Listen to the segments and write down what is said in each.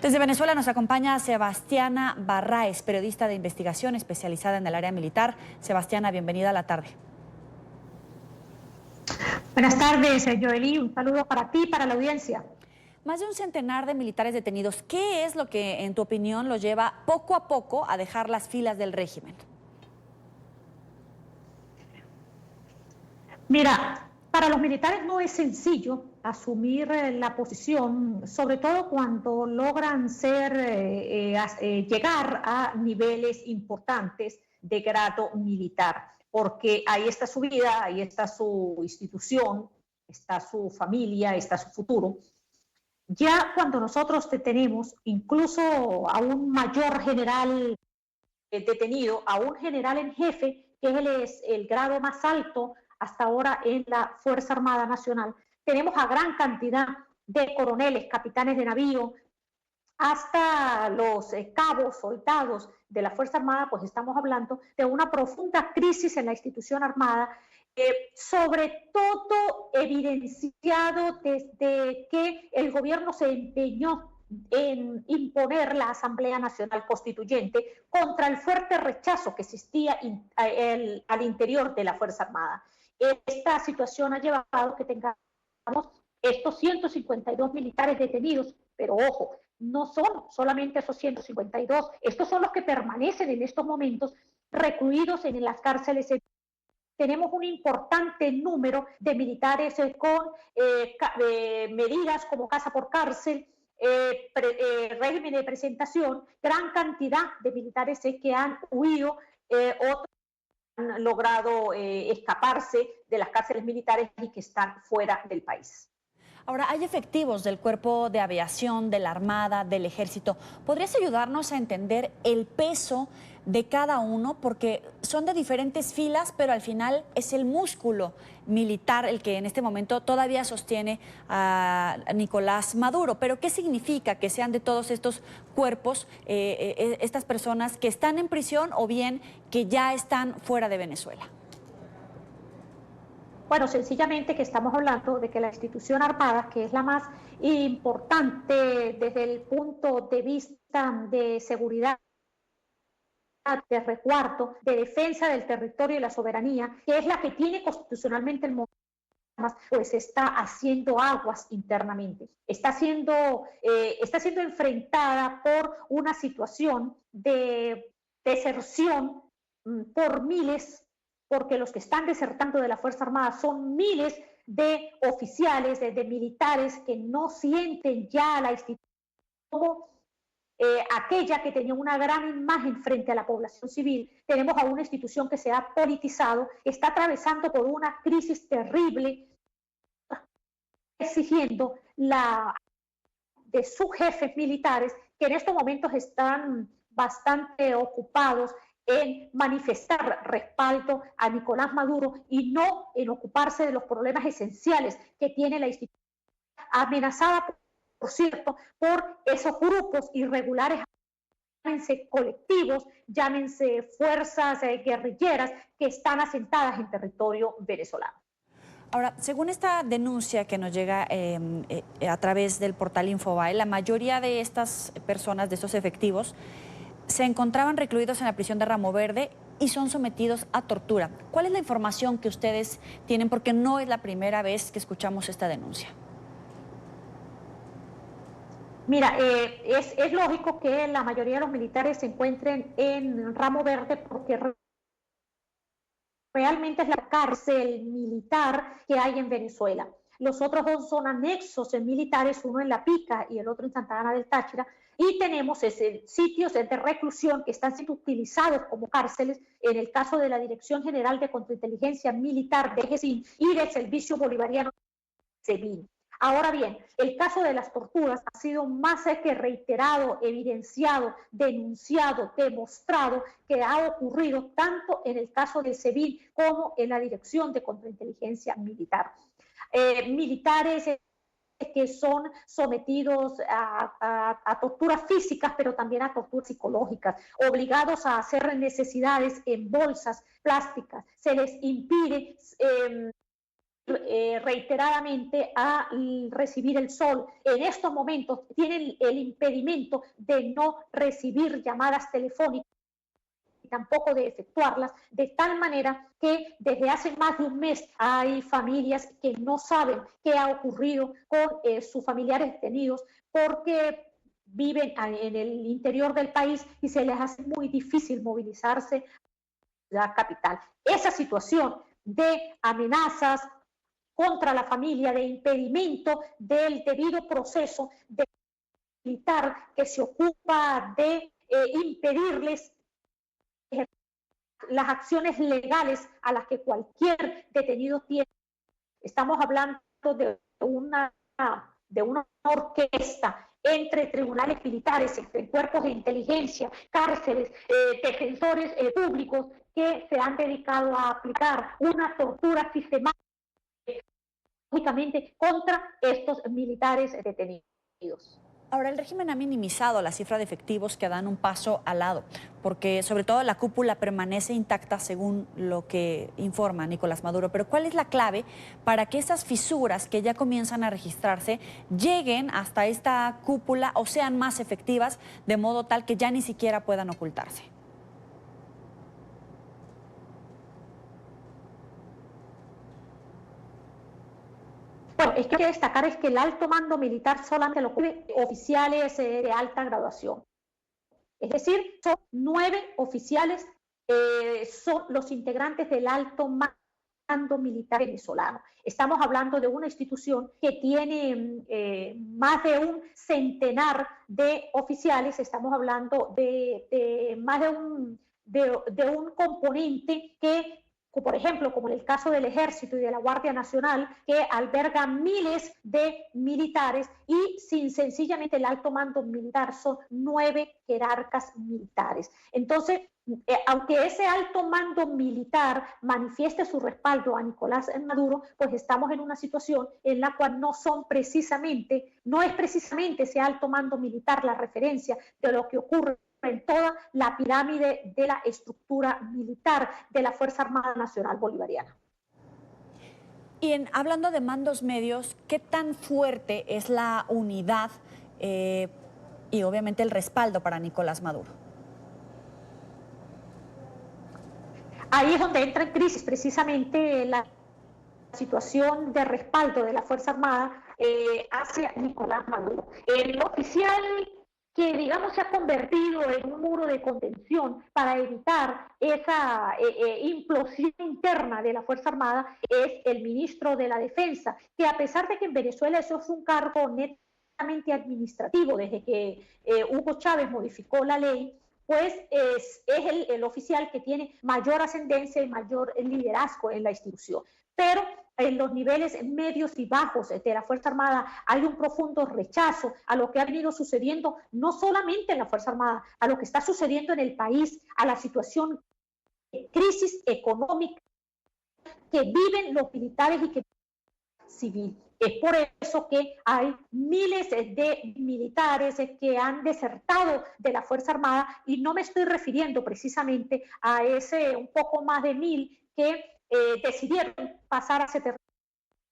Desde Venezuela nos acompaña Sebastiana Barraez, periodista de investigación especializada en el área militar. Sebastiana, bienvenida a la tarde. Buenas tardes, Joely. Un saludo para ti y para la audiencia. Más de un centenar de militares detenidos. ¿Qué es lo que, en tu opinión, los lleva poco a poco a dejar las filas del régimen? Mira, para los militares no es sencillo asumir la posición, sobre todo cuando logran llegar a niveles importantes de grado militar, porque ahí está su vida, ahí está su institución, está su familia, está su futuro. Ya cuando nosotros tenemos incluso a un mayor general detenido, a un general en jefe, que es el grado más alto hasta ahora en la Fuerza Armada Nacional, tenemos a gran cantidad de coroneles, capitanes de navío, hasta los cabos, soldados de la Fuerza Armada, pues estamos hablando de una profunda crisis en la institución armada, sobre todo evidenciado desde que el gobierno se empeñó en imponer la Asamblea Nacional Constituyente contra el fuerte rechazo que existía al interior de la Fuerza Armada. Esta situación ha llevado a que tengamos estos 152 militares detenidos, pero ojo, no son solamente esos 152, estos son los que permanecen en estos momentos recluidos en las cárceles. Tenemos un importante número de militares con medidas como casa por cárcel, régimen de presentación, gran cantidad de militares que han huido, otros han logrado escaparse de las cárceles militares y que están fuera del país. Ahora, hay efectivos del Cuerpo de Aviación, de la Armada, del Ejército. ¿Podrías ayudarnos a entender el peso de cada uno? Porque son de diferentes filas, pero al final es el músculo militar el que en este momento todavía sostiene a Nicolás Maduro. Pero ¿qué significa que sean de todos estos cuerpos, estas personas que están en prisión o bien que ya están fuera de Venezuela? Bueno, sencillamente que estamos hablando de que la institución armada, que es la más importante desde el punto de vista de seguridad, de resguardo, de defensa del territorio y la soberanía, que es la que tiene constitucionalmente el momento, pues está haciendo aguas internamente, está siendo enfrentada por una situación de deserción por miles, porque los que están desertando de la Fuerza Armada son miles de oficiales, de militares que no sienten ya a la institución como aquella que tenía una gran imagen frente a la población civil. Tenemos a una institución que se ha politizado, está atravesando por una crisis terrible, exigiendo de sus jefes militares, que en estos momentos están bastante ocupados en manifestar respaldo a Nicolás Maduro y no en ocuparse de los problemas esenciales que tiene la institución, amenazada, por cierto, por esos grupos irregulares, llámense colectivos, llámense fuerzas guerrilleras que están asentadas en territorio venezolano. Ahora, según esta denuncia que nos llega a través del portal Infobae, la mayoría de estas personas, de estos efectivos, se encontraban recluidos en la prisión de Ramo Verde y son sometidos a tortura. ¿Cuál es la información que ustedes tienen? Porque no es la primera vez que escuchamos esta denuncia. Mira, es lógico que la mayoría de los militares se encuentren en Ramo Verde porque realmente es la cárcel militar que hay en Venezuela. Los otros dos son anexos militares, uno en La Pica y el otro en Santa Ana del Táchira, y tenemos sitios de reclusión que están siendo utilizados como cárceles, en el caso de la Dirección General de Contrainteligencia Militar de GESIN y del Servicio Bolivariano SEBIN. Ahora bien, el caso de las torturas ha sido más que reiterado, evidenciado, denunciado, demostrado que ha ocurrido tanto en el caso del SEBIN como en la Dirección de Contrainteligencia Militar. Militares que son sometidos a torturas físicas, pero también a torturas psicológicas, obligados a hacer necesidades en bolsas plásticas, se les impide reiteradamente a recibir el sol. En estos momentos tienen el impedimento de no recibir llamadas telefónicas y tampoco de efectuarlas, de tal manera que desde hace más de un mes hay familias que no saben qué ha ocurrido con sus familiares detenidos porque viven en el interior del país y se les hace muy difícil movilizarse a la capital. Esa situación de amenazas contra la familia, de impedimento del debido proceso de militar que se ocupa de impedirles las acciones legales a las que cualquier detenido tiene. Estamos hablando de una orquesta entre tribunales militares, entre cuerpos de inteligencia, cárceles, defensores públicos que se han dedicado a aplicar una tortura sistemática contra estos militares detenidos. Ahora, el régimen ha minimizado la cifra de efectivos que dan un paso al lado, porque sobre todo la cúpula permanece intacta según lo que informa Nicolás Maduro. Pero ¿cuál es la clave para que esas fisuras que ya comienzan a registrarse lleguen hasta esta cúpula o sean más efectivas de modo tal que ya ni siquiera puedan ocultarse? Bueno, es que hay que destacar es que el alto mando militar solamente lo cubre oficiales de alta graduación. Es decir, son 9 oficiales, son los integrantes del alto mando militar venezolano. Estamos hablando de una institución que tiene más de un centenar de oficiales, estamos hablando de más de un componente que, por ejemplo, como en el caso del Ejército y de la Guardia Nacional, que alberga miles de militares y sencillamente el alto mando militar son 9 jerarcas militares. Entonces, aunque ese alto mando militar manifieste su respaldo a Nicolás Maduro, pues estamos en una situación en la cual no es precisamente ese alto mando militar la referencia de lo que ocurre en toda la pirámide de la estructura militar de la Fuerza Armada Nacional Bolivariana. Y hablando de mandos medios, ¿qué tan fuerte es la unidad y obviamente el respaldo para Nicolás Maduro? Ahí es donde entra en crisis precisamente la situación de respaldo de la Fuerza Armada hacia Nicolás Maduro. El oficial que, digamos, se ha convertido en un muro de contención para evitar esa implosión interna de la Fuerza Armada es el ministro de la Defensa, que a pesar de que en Venezuela eso es un cargo netamente administrativo, desde que Hugo Chávez modificó la ley, pues es el oficial que tiene mayor ascendencia y mayor liderazgo en la institución. Pero en los niveles medios y bajos de la Fuerza Armada hay un profundo rechazo a lo que ha venido sucediendo, no solamente en la Fuerza Armada, a lo que está sucediendo en el país, a la situación de crisis económica que viven los militares y que civil. Es por eso que hay miles de militares que han desertado de la Fuerza Armada y no me estoy refiriendo precisamente a ese un poco más de 1000 que decidieron pasar hacia territorio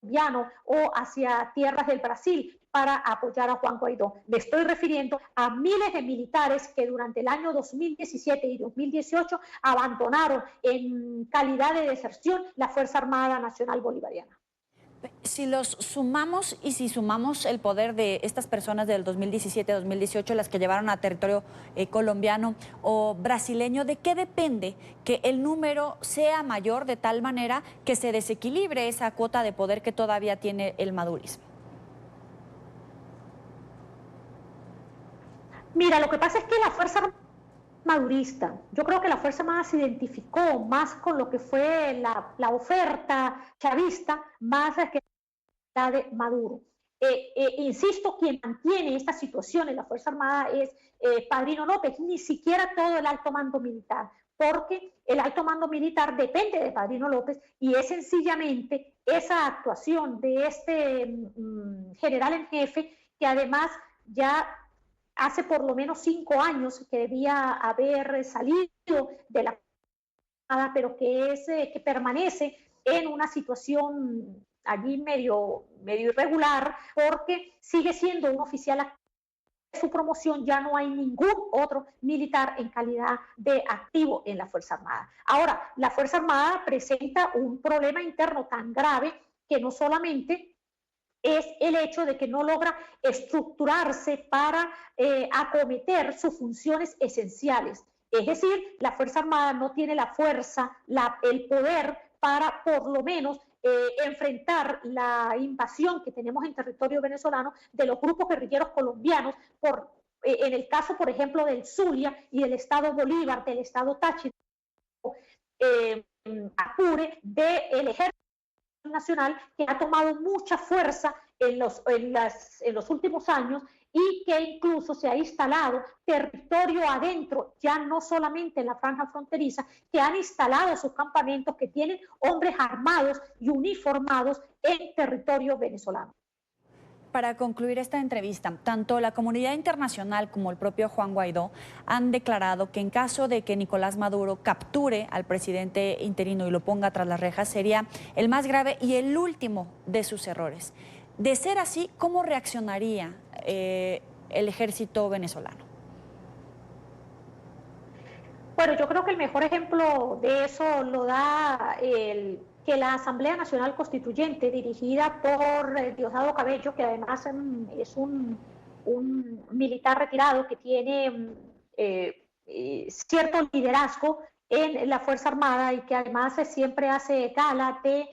colombiano o hacia tierras del Brasil para apoyar a Juan Guaidó. Me estoy refiriendo a miles de militares que durante el año 2017 y 2018 abandonaron en calidad de deserción la Fuerza Armada Nacional Bolivariana. Si los sumamos y si sumamos el poder de estas personas del 2017-2018, las que llevaron a territorio colombiano o brasileño, ¿de qué depende que el número sea mayor de tal manera que se desequilibre esa cuota de poder que todavía tiene el madurismo? Mira, lo que pasa es que la Fuerza madurista, yo creo que la Fuerza Armada se identificó más con lo que fue la oferta chavista, más que la de Maduro. Insisto, quien mantiene esta situación en la Fuerza Armada es Padrino López, ni siquiera todo el alto mando militar, porque el alto mando militar depende de Padrino López y es sencillamente esa actuación de este general en jefe que además ya hace por lo menos 5 años que debía haber salido de la pero que permanece en una situación allí medio irregular, porque sigue siendo un oficial activo. Su promoción ya no hay ningún otro militar en calidad de activo en la Fuerza Armada. Ahora, la Fuerza Armada presenta un problema interno tan grave que no solamente es el hecho de que no logra estructurarse para acometer sus funciones esenciales. Es decir, la Fuerza Armada no tiene la fuerza, el poder para por lo menos enfrentar la invasión que tenemos en territorio venezolano de los grupos guerrilleros colombianos en el caso, por ejemplo, del Zulia y del Estado Bolívar, del Estado Táchira, Apure, del Ejército Nacional, que ha tomado mucha fuerza en los últimos años y que incluso se ha instalado territorio adentro, ya no solamente en la franja fronteriza, que han instalado sus campamentos, que tienen hombres armados y uniformados en territorio venezolano. Para concluir esta entrevista, tanto la comunidad internacional como el propio Juan Guaidó han declarado que en caso de que Nicolás Maduro capture al presidente interino y lo ponga tras las rejas, sería el más grave y el último de sus errores. De ser así, ¿cómo reaccionaría el ejército venezolano? Bueno, yo creo que el mejor ejemplo de eso lo da que la Asamblea Nacional Constituyente, dirigida por Diosdado Cabello, que además es un militar retirado que tiene cierto liderazgo en la Fuerza Armada y que además siempre hace gala de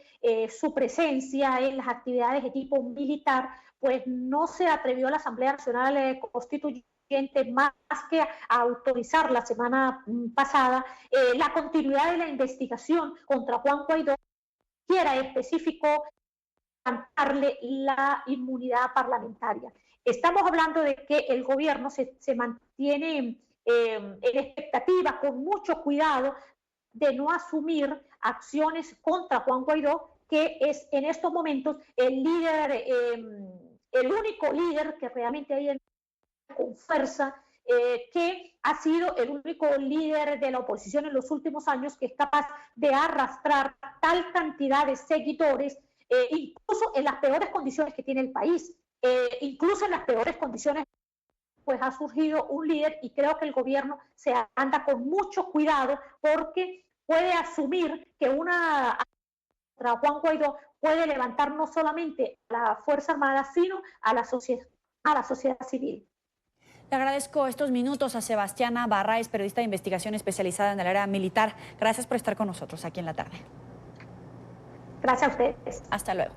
su presencia en las actividades de tipo militar, pues no se atrevió la Asamblea Nacional Constituyente más que a autorizar la semana pasada la continuidad de la investigación contra Juan Guaidó, que era específico levantarle la inmunidad parlamentaria. Estamos hablando de que el gobierno se mantiene en expectativa, con mucho cuidado, de no asumir acciones contra Juan Guaidó, que es en estos momentos el líder, el único líder que realmente hay con fuerza, que ha sido el único líder de la oposición en los últimos años que es capaz de arrastrar tal cantidad de seguidores, incluso en las peores condiciones que tiene el país, incluso en las peores condiciones, pues ha surgido un líder y creo que el gobierno se anda con mucho cuidado porque puede asumir que contra Juan Guaidó puede levantar no solamente a la Fuerza Armada, sino a la sociedad civil. Le agradezco estos minutos a Sebastiana Barraez, periodista de investigación especializada en el área militar. Gracias por estar con nosotros aquí en la tarde. Gracias a ustedes. Hasta luego.